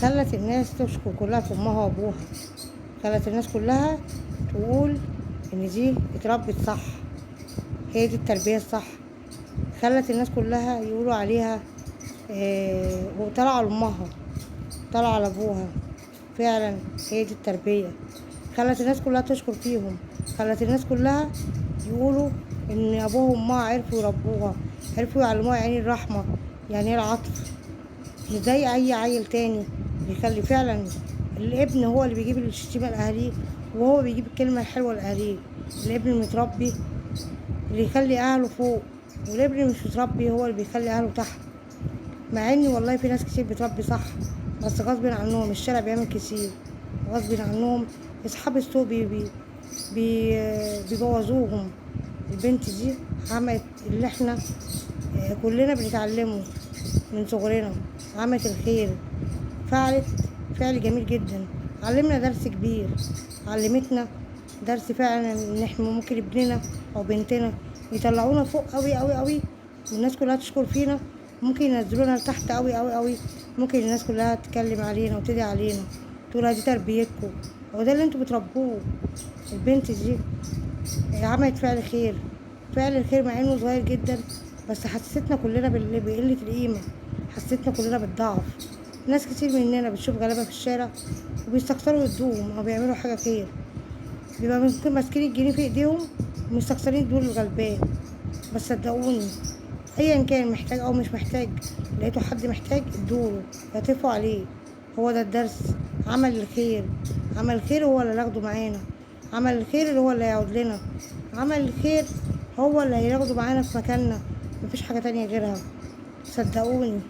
خلت الناس تشكر كلها في امها وابوها، خلت الناس كلها تقول ان دي اتربت صح، هي دي التربية الصح. خلت الناس كلها يقولوا عليها وطلعوا لامها، طلعوا لابوها. فعلا هي دي التربية. خلت الناس كلها تشكر فيهم، خلت الناس كلها يقولوا ان ابوها وامها عرفوا يربوها، عرفوا يعلموها يعني الرحمة، يعني ايه العطف، مش زي اي عيل تاني بيخلي. فعلا الابن هو اللي بيجيب الشتيمة لاهاليه، وهو بيجيب الكلمة الحلوة لاهاليه. الابن المتربي اللي يخلي اهله فوق، والابن اللي مش متربي هو اللي بيخلي اهله تحت. مع ان والله في ناس كتير بتربي صح، بس غصب عنهم الشارع بيعمل كتير، غصب عنهم اصحاب السوق بيبوظوهم. البنت دي عملت اللي احنا كلنا بنتعلمه من صغرنا، عملت الخير، فعلت فعل جميل جدا، علمنا درس كبير، علمتنا درس فعلا ان احنا ممكن ابننا او بنتنا يطلعونا فوق قوي قوي قوي، والناس كلها تشكر فينا، ممكن ينزلونا لتحت قوي قوي قوي، ممكن الناس كلها تتكلم علينا وتدعي علينا تقول دي تربيتكم، هو ده اللي انتوا بتربوه. البنت دي عملت فعل خير، فعل الخير مع انه صغير جدا، بس حسستنا كلنا بقلة القيمة، حسستنا كلنا بالضعف. ناس كتير مننا بتشوف غلابة في الشارع وبيستكتروا يدوهم او بيعملوا حاجة خير، بيبقى ممكن ماسكين الجنيه في ايديهم ومستكترين دول الغلبان. بس صدقوني ايا كان محتاج او مش محتاج، لقيتوا حد محتاج ادوله، اعطفوا عليه. هو ده الدرس. عمل الخير، عمل الخير هو اللي ناخده معانا، عمل الخير اللي هو اللي هيعود لنا، عمل الخير هو اللي هياخده معانا في مكاننا، مفيش حاجة تانية غيرها. صدقوني.